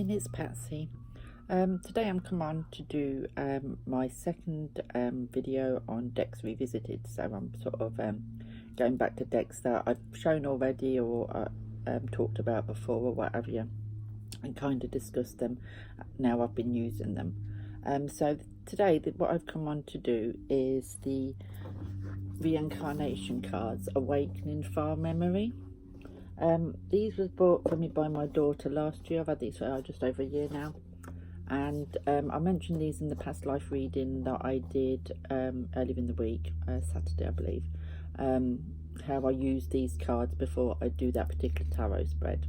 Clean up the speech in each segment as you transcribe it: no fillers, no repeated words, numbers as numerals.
morning, it's Patsy. Today I'm come on to do my second video on decks revisited. So I'm sort of going back to decks that I've shown already or talked about before or whatever, and kind of discussed them. Now I've been using them. So today what I've come on to do is the Reincarnation cards, Awakening Far Memory. These was bought for me by my daughter last year. I've had these for just over a year now, and I mentioned these in the past life reading that I did earlier in the week, Saturday I believe, how I use these cards before I do that particular tarot spread,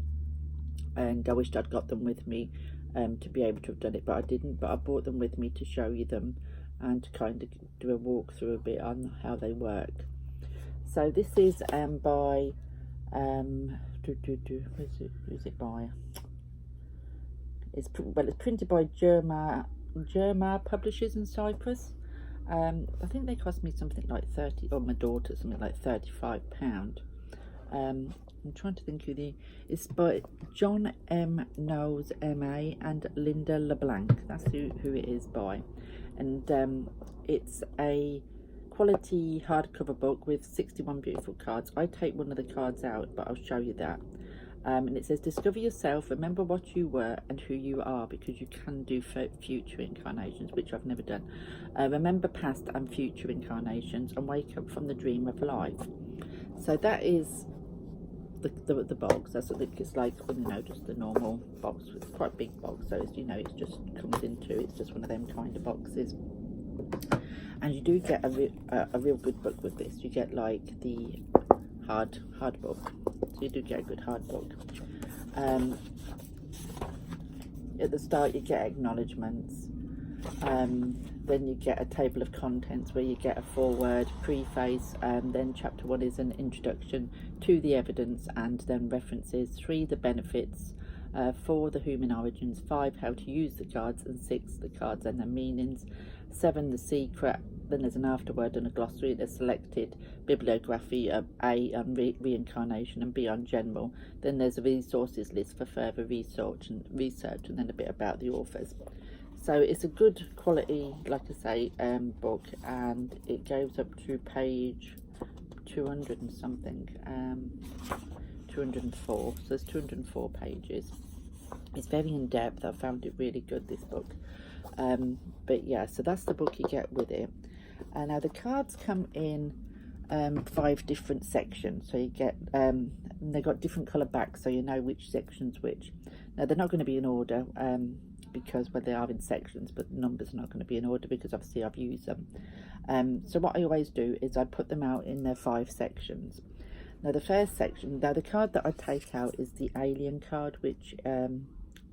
and I wished I'd got them with me to be able to have done it, but I didn't. But I brought them with me to show you them and to kind of do a walkthrough a bit on how they work. So this is by who's it by? It's printed by Germa Publishers in Cyprus. I think they cost me something like 30, or my daughter something like £35. I'm trying to think who it's by John M. Knowles MA and Linda LeBlanc. That's who it is by, and it's a quality hardcover book with 61 beautiful cards. I take one of the cards out, but I'll show you that. And it says, discover yourself, remember what you were and who you are, because you can do future incarnations, which I've never done. Remember past and future incarnations and wake up from the dream of life. So that is the box. That's what it's like, just the normal box. It's quite a big box, so it's, it just comes into, it's just one of them kind of boxes. And you do get a real good book with this. You get like the hard book, so you do get a good hard book. At the start you get acknowledgements, then you get a table of contents where you get a foreword, preface, and then chapter 1 is an introduction to the evidence, and then references. 3, the benefits, 4, the human origins, 5, how to use the cards, and 6, the cards and their meanings, 7, the secret. Then there's an afterword and a glossary, the selected bibliography, A on reincarnation and B on general. Then there's a resources list for further research, and then a bit about the authors. So it's a good quality, like I say, book, and it goes up to page 200 and something, 204. So there's 204 pages. It's very in depth. I found it really good, this book. But yeah, so that's the book you get with it. And now the cards come in 5 different sections, so you get they've got different colour backs, so you know which section's which. Now they're not going to be in order, because they are in sections, but the numbers are not going to be in order because obviously I've used them. So what I always do is I put them out in their 5 sections. Now the first section, now the card that I take out is the alien card, which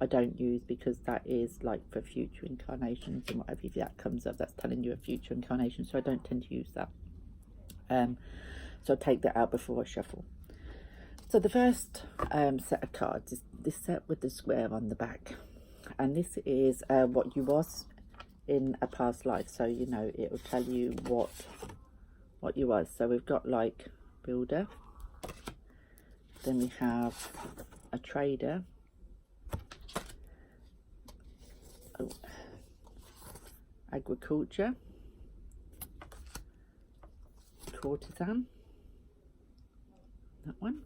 I don't use because that is like for future incarnations and whatever. If that comes up, that's telling you a future incarnation, so I don't tend to use that. So I take that out before I shuffle. So the first set of cards is this set with the square on the back, and this is what you was in a past life. So it will tell you what you was. So we've got like builder, then we have a trader, agriculture, courtesan, that one.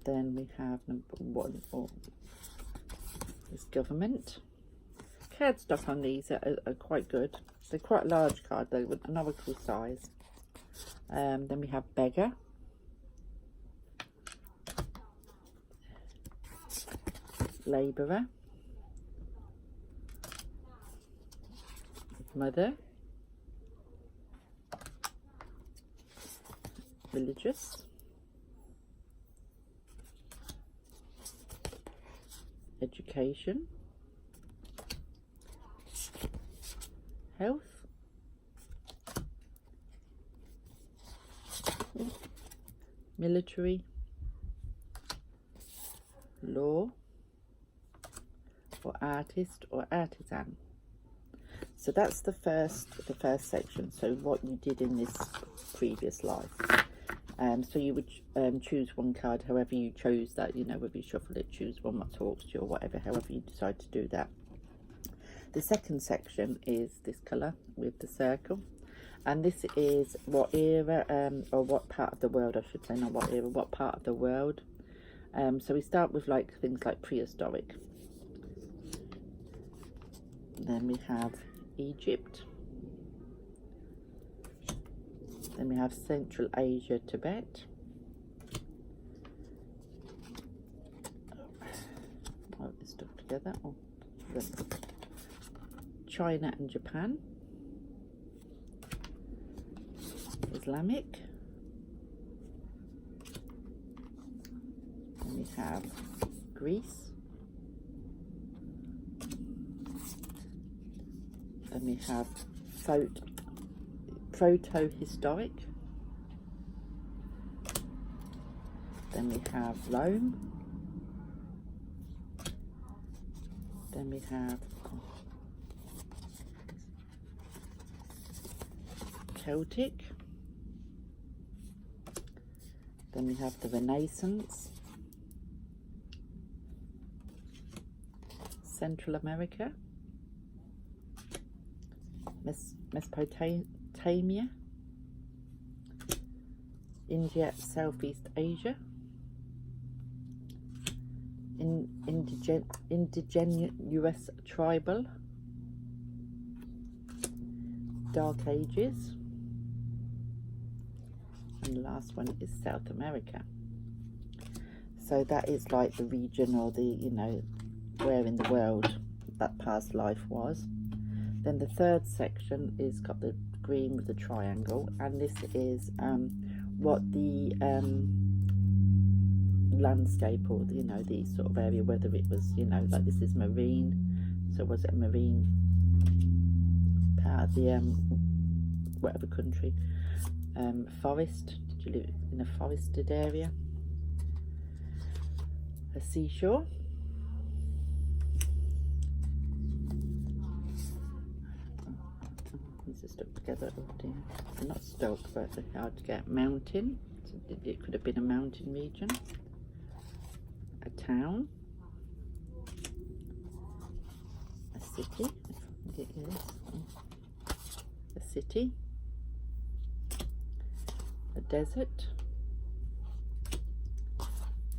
Then we have number 1, is government. Cardstock on these are quite good. They're quite large card though, with an oracle size. Then we have beggar, labourer, mother, religious, education, health, military, law, or artist or artisan. So that's the first section, so what you did in this previous life. So you would choose one card however you chose that, you know, whether you shuffle it, choose one what talks to you or whatever, however you decide to do that. The second section is this colour with the circle, and this is what era, or what part of the world, I should say, not what era, what part of the world. So we start with like things like prehistoric. Then we have Egypt. Then we have Central Asia, Tibet. Put this stuff together. Oh, China and Japan. Islamic. Then we have Greece. Then we have proto-historic. Then we have Rome. Then we have Celtic. Then we have the Renaissance. Central America. Mesopotamia. India, Southeast Asia. Indigenous tribal. Dark Ages. And the last one is South America. So that is like the region, or the, you know, where in the world that past life was. Then the third section is got the green with the triangle, and this is what the landscape, or the, you know, the sort of area, whether it was, you know, like this is marine, so was it a marine part of the whatever country. Forest, did you live in a forested area? A seashore. These are stuck together. Oh dear, they're not stuck, but they're hard to get. Mountain, so it could have been a mountain region. A town. A city, if I can get you this. A city. A desert.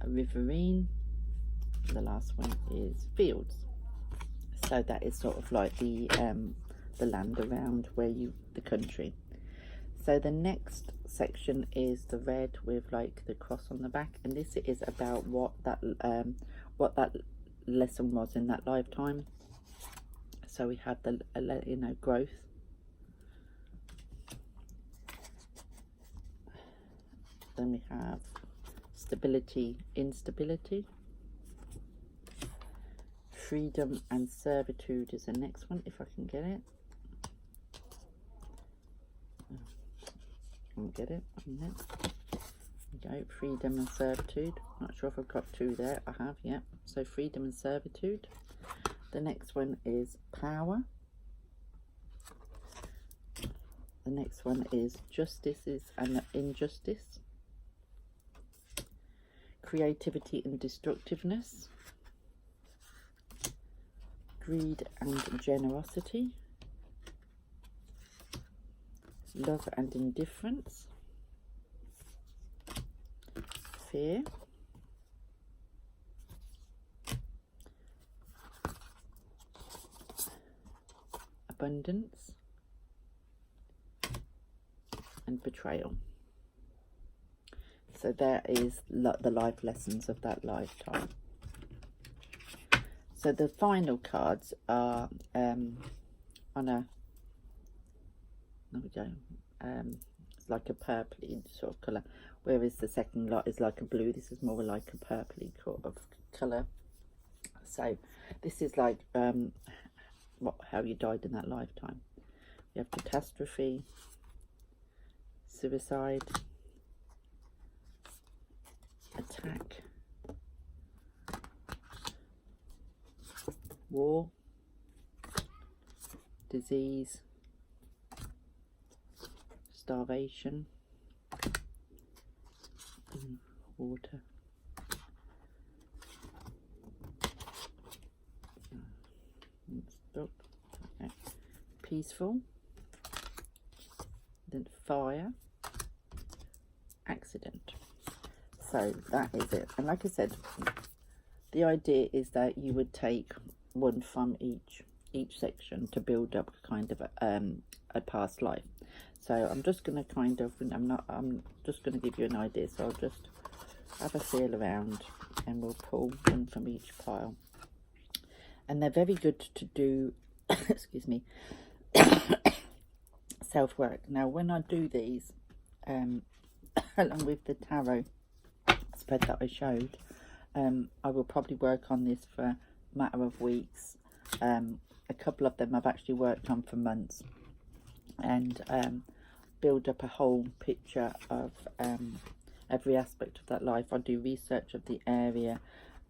A riverine. The last one is fields. So that is sort of like the land around where the country. So the next section is the red with like the cross on the back, and this is about what that lesson was in that lifetime. So we have the, you know, growth. Then we have stability, instability. Freedom and servitude is the next one, if I can get it. Can't get it. There we go. Freedom and servitude. Not sure if I've got two there. I have, yeah. So freedom and servitude. The next one is power. The next one is justice and injustice. Creativity and destructiveness. Greed and generosity. Love and indifference. Fear. Abundance. And betrayal. So there is the life lessons of that lifetime. So the final cards are on a, there we go, it's like a purpley sort of colour, whereas the second lot is like a blue. This is more like a purpley sort of colour. So this is like how you died in that lifetime. You have catastrophe, suicide, attack, war, disease, starvation, water. Okay. Peaceful, then fire, accident. So that is it. And like I said, the idea is that you would take one from each section to build up kind of a past life. So I'm just going to kind of, I'm just going to give you an idea. So I'll just have a feel around and we'll pull one from each pile. And they're very good to do, excuse me, self-work. Now, when I do these, along with the tarot spread that I showed, I will probably work on this for a matter of weeks. A couple of them I've actually worked on for months, and build up a whole picture of every aspect of that life. I do research of the area,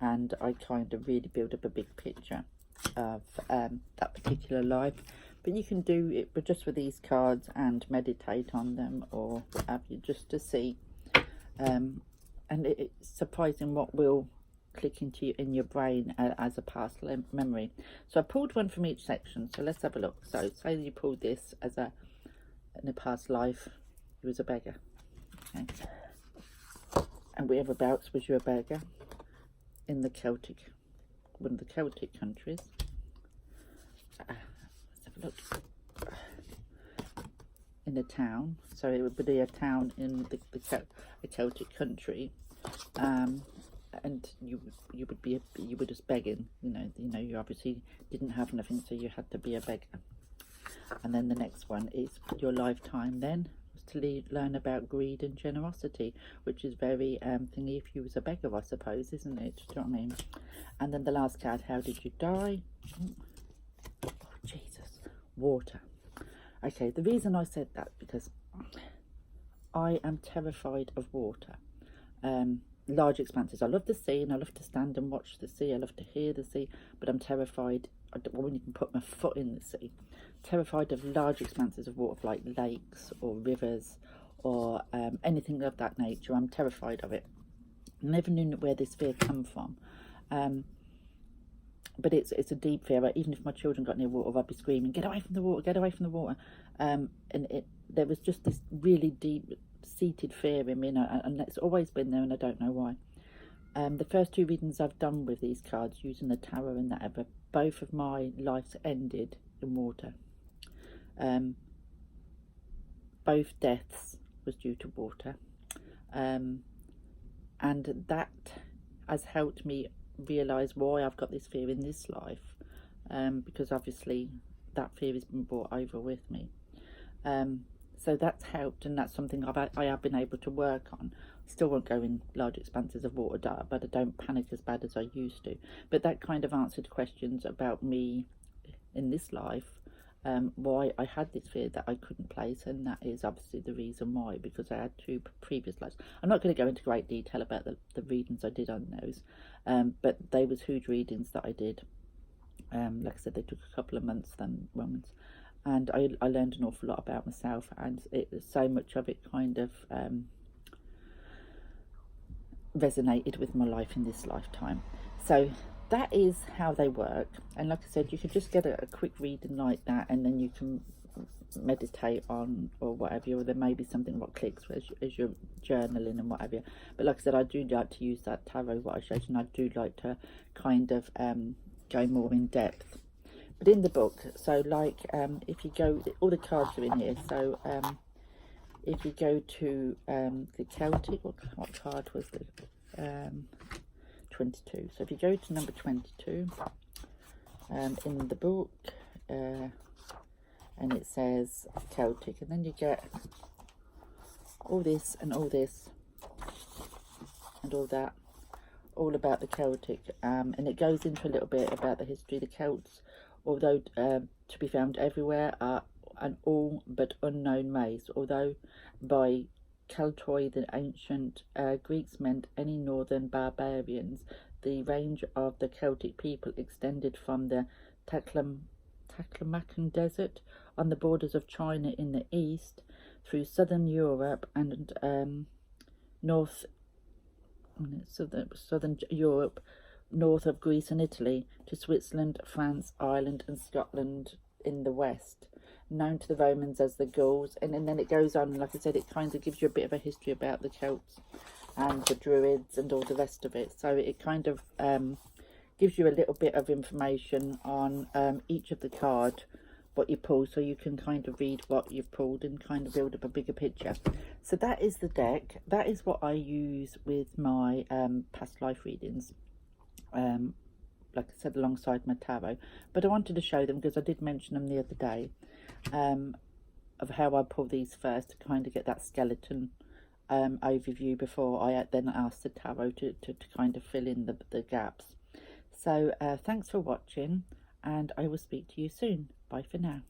and I kind of really build up a big picture of that particular life. But you can do it but just with these cards and meditate on them or what have you, just to see. And it's surprising what will click into you in your brain as a past memory. So I pulled one from each section, so let's have a look. So say you pulled this as in a past life you was a beggar, okay, and whereabouts was you a beggar? In the one of the Celtic countries. Let's have a look. In a town, so it would be a town in the Celtic country, and you were just begging. You know, you obviously didn't have nothing, so you had to be a beggar. And then the next one is your lifetime then was to learn about greed and generosity, which is very thingy if you was a beggar, I suppose, isn't it? Do you know what I mean? And then the last card, how did you die? Oh, Jesus, water. Okay, the reason I said that because I am terrified of water. Large expanses. I love the sea and I love to stand and watch the sea. I love to hear the sea, but I'm terrified. I don't want to put my foot in the sea. Terrified of large expanses of water, like lakes or rivers or anything of that nature. I'm terrified of it. I never knew where this fear come from. But it's a deep fear. Even if my children got near water, I'd be screaming, "Get away from the water! Get away from the water!" And there was just this really deep-seated fear in me, and it's always been there, and I don't know why. The first two readings I've done with these cards, using the tarot and that ever, both of my lives ended in water. Both deaths was due to water, and that has helped me realise why I've got this fear in this life, because obviously that fear has been brought over with me. So that's helped, and that's something I have been able to work on. Still won't go in large expanses of water, but I don't panic as bad as I used to. But that kind of answered questions about me in this life, why I had this fear that I couldn't place, and that is obviously the reason why, because I had two previous lives. I'm not going to go into great detail about the readings I did on those, but they was huge readings that I did. Like I said, they took a couple of months, and I learned an awful lot about myself, and so much of it kind of resonated with my life in this lifetime. So that is how they work. And like I said, you could just get a quick reading like that, and then you can meditate on or whatever, or there may be something what clicks as you're journaling and whatever. But like I said, I do like to use that tarot what I showed you, and I do like to kind of go more in depth. But in the book, so like if you go, all the cards are in here. So if you go to the Celtic, what card was it? 22. So if you go to number 22 in the book, and it says Celtic, and then you get all this and all this and all that, all about the Celtic, and it goes into a little bit about the history. The Celts, although to be found everywhere, are an all but unknown race. Although by Keltoi, the ancient Greeks meant any northern barbarians, the range of the Celtic people extended from the Taklamakan Desert on the borders of China in the east, through southern Europe and southern Europe, north of Greece and Italy, to Switzerland, France, Ireland and Scotland in the west, known to the Romans as the Gauls. And then it goes on, like I said, it kind of gives you a bit of a history about the Celts and the Druids and all the rest of it. So it kind of gives you a little bit of information on each of the card, what you pull, so you can kind of read what you've pulled and kind of build up a bigger picture. So that is the deck. That is what I use with my past life readings, like I said, alongside my tarot. But I wanted to show them because I did mention them the other day, of how I pull these first to kind of get that skeleton overview before I then ask the tarot to kind of fill in the gaps. So thanks for watching, and I will speak to you soon. Bye for now.